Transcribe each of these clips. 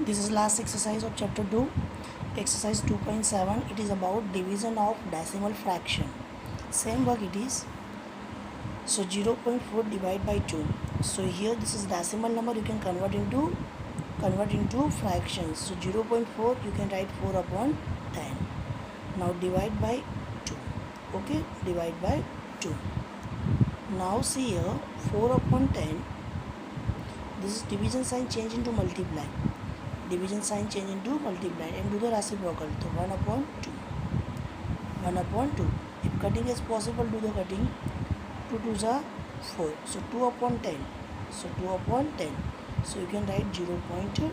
This is last exercise of chapter 2, exercise 2.7. It is about division of decimal fraction. Same work it is. So 0.4 divided by 2. So here this is decimal number, you can convert into fractions. So 0.4 you can write 4 upon 10. Now divide by 2. Okay, divide by 2. Now see here 4 upon 10. This is division sign change into multiply. Division sign change into multiply and do the reciprocal. So 1 upon 2. 1 upon 2. If cutting is possible, do the cutting. 2 2s are 4. So 2 upon 10. So 2 upon 10. So you can write 0.2.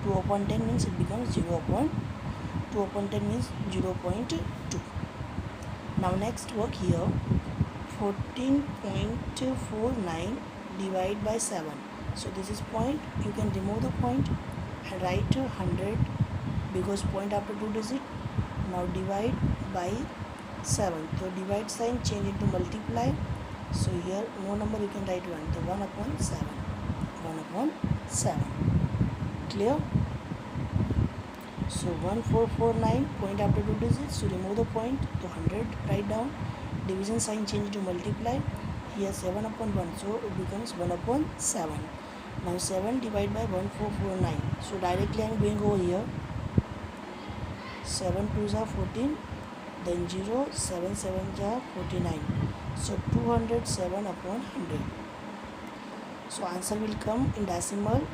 2 upon 10 means it becomes 0 upon 2 upon 10 means 0.2. Now next work here. 14.49 divided by 7. So this is point, you can remove the point and write 100 because point after 2 digit. Now divide by 7. So divide sign change into multiply. So here no number you can write 1. So 1 upon 7. 1 upon 7. Clear? So 1449 point after 2 digits. So remove the point. So 100 write down. Division sign change into multiply. Here 7 upon 1. So it becomes 1 upon 7. Now 7 divided by 1449. So directly I am going over here. 7 2s are 14. Then 0, 7 7s are 49. So 207 upon 100. So answer will come in decimal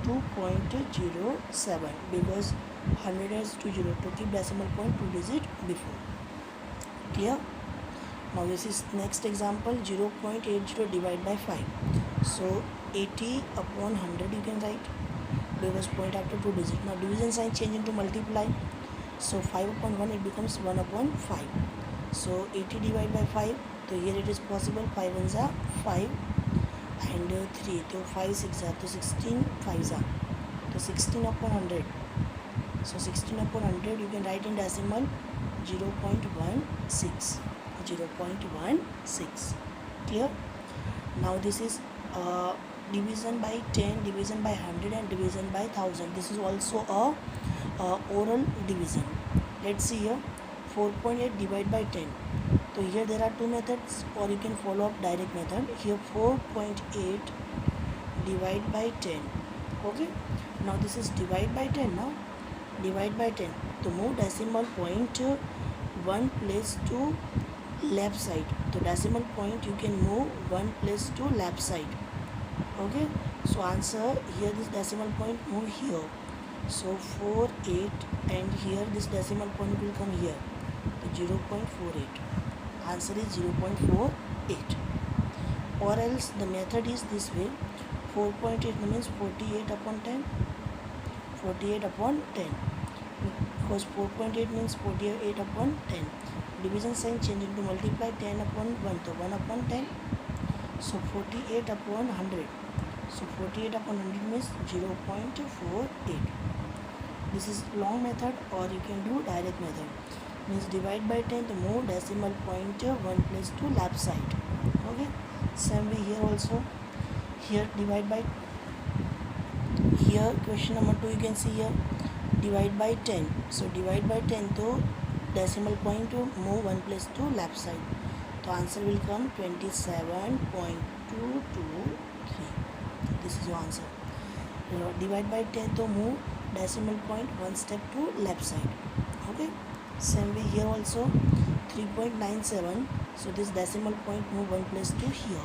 2.07 because 100 has 2 0 to keep decimal point 2 digit before. Clear? Now this is next example 0.80 divided by 5. So 80 upon 100 you can write because point after 2 digit. Now division sign change into multiply. So 5 upon 1 it becomes 1 upon 5. So 80 divided by 5. So here it is possible 5 ones are 5 and 3. So 5 6 are. So 16 5s are. So 16 upon 100. So 16 upon 100 you can write in decimal 0.16. 0.16. Clear? Now this is division by 10, division by 100 and division by 1000. This is also a oral division. Let's see here 4.8 divided by 10. So here there are two methods or you can follow up direct method. Here 4.8 divide by 10. Okay. Now this is divide by 10 now. Divide by 10. To move decimal point one place to left side. So decimal point you can move one place to left side. Okay. So answer here this decimal point move here. So 4 8 and here this decimal point will come here. So 0.48. Answer is 0.48. Or else the method is this way. 4.8 means 48 upon 10. 48 upon 10. Because 4.8 means 48 upon 10. Division sign change into multiply 10 upon 1. So 1 upon 10. So 48 upon 100. So 48 upon 100 means 0.48. This is long method or you can do direct method. Means divide by 10 to move decimal point one place to left side. Okay. Same way here also. Here divide by, here question number 2 you can see here divide by 10. So divide by 10 to decimal point to move one place to left side. So answer will come 27.223. This is your answer. Divide by 10 to move decimal point one step to left side. Okay. Same way here also 3.97. So this decimal point move one place to here.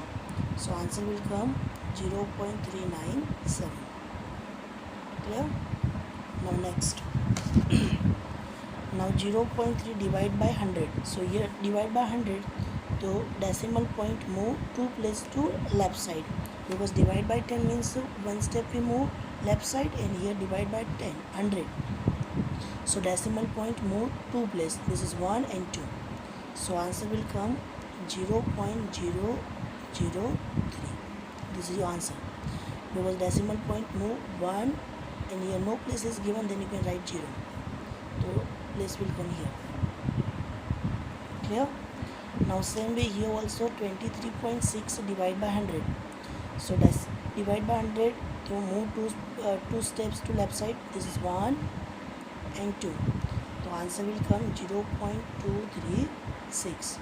So answer will come 0.397. Clear? Now next. Now 0.3 divide by 100. So here divide by 100. So decimal point move 2 place to left side. Because divide by 10 means one step we move left side and here divide by 10 100. So decimal point move 2 place. This is 1 and 2. So answer will come 0.003. This is your answer. Because decimal point move 1 and here no place is given, then you can write 0. So place will come here. Clear? Now same way here also 23.6 divided by 100. So that's divide by 100 to move to two steps to left side. This is 1 and 2. So answer will come 0.236.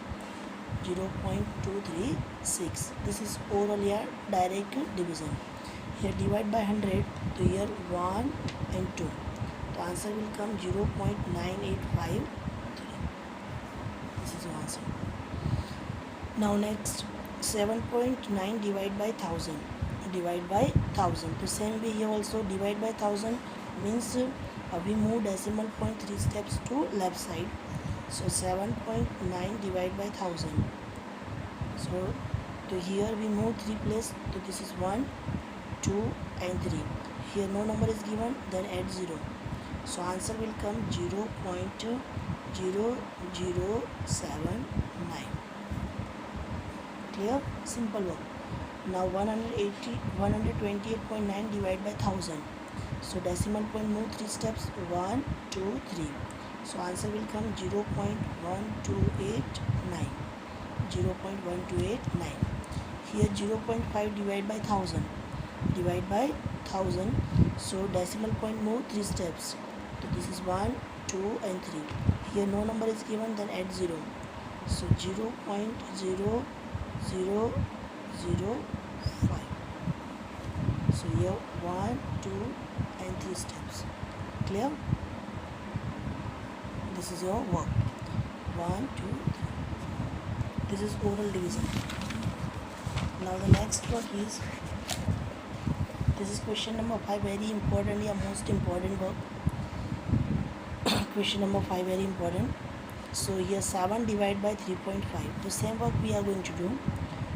0.236. This is oral या direct division. Here divide by 100. So here 1 and 2. The answer will come 0.9853. This is your answer. Now next 7.9 divide by 1000. Divide by 1000. The same way here also divide by 1000 means we move decimal point 3 steps to left side. So 7.9 divide by 1000. So to here we move 3 place. So this is 1, 2 and 3. Here no number is given, then add 0. So answer will come 0.0079. Clear? Simple work. Now 128.9 divided by 1000. So decimal point move 3 steps, 1, 2, 3. So answer will come 0.1289. 0.1289. Here 0.5 divided by 1000. Divide by 1000. So decimal point move 3 steps. So this is 1, 2 and 3. Here no number is given, then add 0. So 0.0005. So here 1, 2 and 3 steps. Clear? This is your work. 1, 2, 3. This is oral division. Now the next work is, this is question number 5, very important, yeah, most important work. Question number 5, very important. So here 7 divided by 3.5. The same work we are going to do.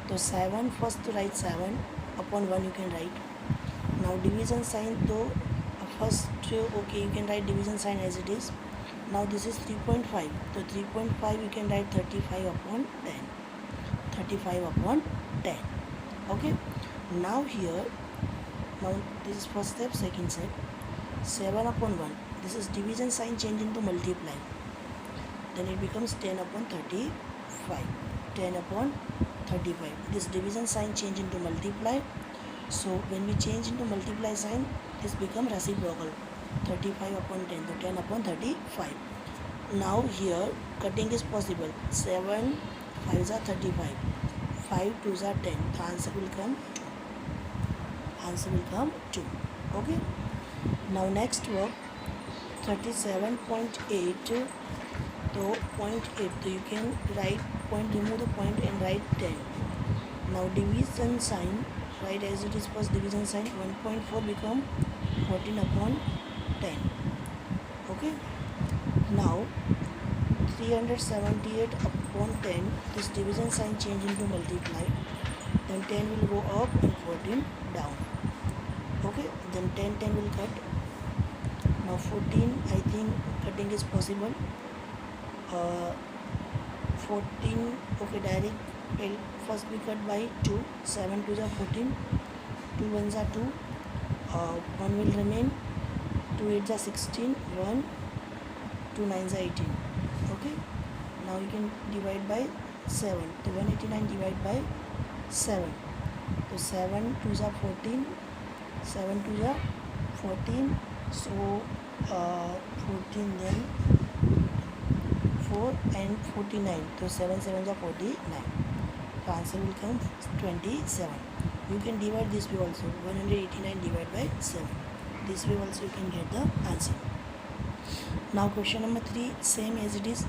So 7, first to write 7 upon 1 you can write. Now division sign, though first okay you can write division sign as it is. Now this is 3.5. So 3.5 you can write 35 upon 10. 35 upon 10. Okay. Now here, now this is first step, second step. 7 upon 1. This is division sign change into multiply. Then it becomes 10 upon 35. 10 upon 35. This division sign change into multiply. So when we change into multiply sign, this become reciprocal. 35 upon 10. So 10 upon 35. Now here cutting is possible. 7 5s are 35. 5 2s are 10. The answer will come 2. Answer will come 2. Okay. Now next work, 37.8. So 0.8. So you can write point, remove the point and write 10. Now division sign, write as it is first division sign. 1.4 become 14 upon 10. Okay. Now 378 upon 10. This division sign change into multiply. Then 10 will go up and 14 down. Okay. Then 10 will cut. Now 14, I think cutting is possible. 14, okay, direct first we cut by 2. 7 2s are 14. 2 1s are 2. 1 will remain. 2 8s are 16. 1 2 9s are 18. Okay. Now you can divide by 7. So 189 divided by 7. So 7 2s are 14. 7 2s are 14. So 14, then 4 and 49. So 7 7s are 49. The answer will come 27. You can divide this way also. 189 divided by 7. This way also you can get the answer. Now question number 3, same as it is.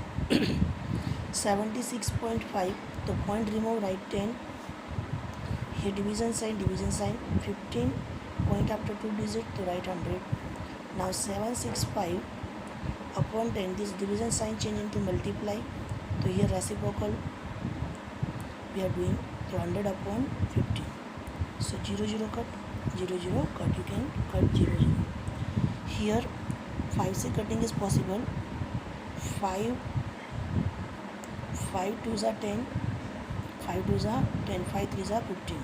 76.5. The point remove, write 10. Here division sign. 15. Point after 2 digit to write 100. Now 765 upon 10. This division sign change into multiply. So here reciprocal we are doing. So 100 upon 15. So 0 0 cut. 0 0 cut. You can cut 0 0. Here 5 से cutting is possible. 5 2s are 10. 5 2s are 10. 5 3s are 15.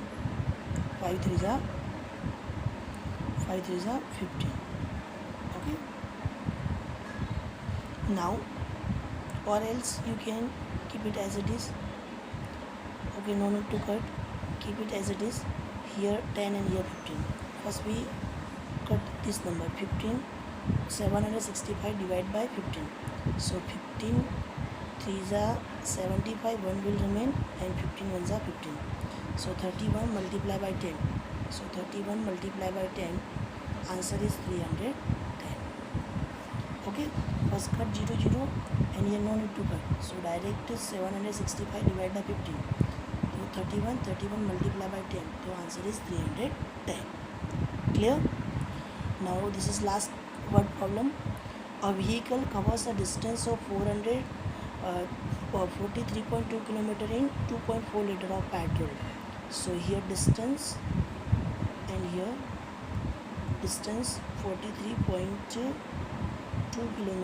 5 3s are 15. Okay. Now or else you can keep it as it is. Okay, no need to cut. Keep it as it is. Here 10 and here 15. First we cut this number. 15 765 divided by 15. So 15 3s are 75, 1 will remain, and 15 1s are 15. So 31 multiply by 10. So 31 multiply by 10, answer is 310. Okay, first cut 0 0, and here no need to cut. So direct 765 divided by 15. So 31 multiply by 10. So answer is 310. Clear? Now this is last word problem. A vehicle covers a distance of 43.2 km in 2.4 liter of petrol. So here distance, and here distance 43.2 km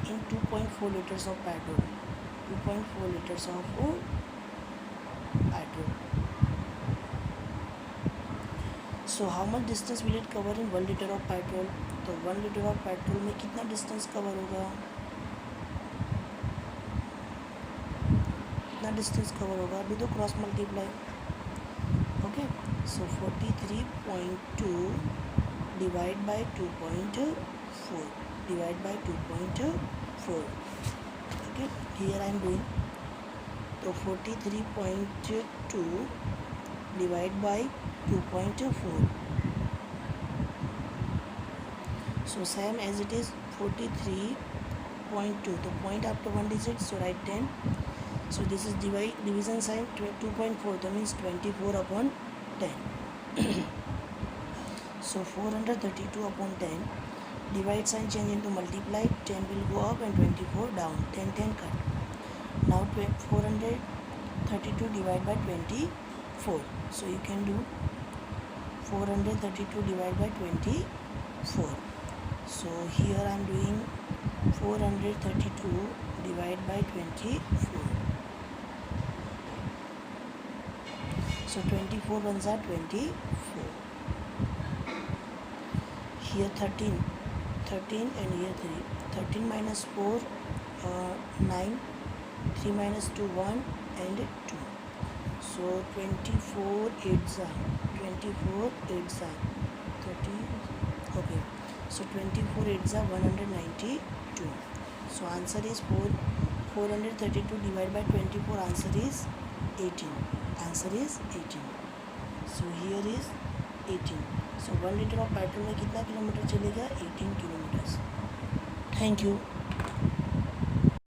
in 2.4 liters of petrol. 2.4 liters of petrol. So how much distance will it cover in 1 liter of petrol? तो 1 litre of petrol में कितना distance cover होगा? कितना distance cover होगा? अभी तो cross multiply. Okay, so 43.2 divide by 2.4 divide by 2.4. Okay, here I am doing. तो 43.2 divide by 2.4. So same as it is 43.2. The point after one digit, so write 10. So this is division sign 2.4. That means 24 upon 10. So 432 upon 10. Divide sign change into multiply. 10 will go up and 24 down. 10 cut. Now 432 divided by 24. So you can do 432 divided by 24. So here I am doing 432 divided by 24. So 24 ones are 24. Here 13 and here 3. 13 minus 4 9. 3 minus 2 1 and 2. So 24 8s are 30. Okay. So 24 8s are 192. So answer is 432 divided by 24. Answer is 18. Answer is 18. So here is 18. So 1 liter of petrol में कितना kilometre चलेगा? 18 kilometers. Thank you.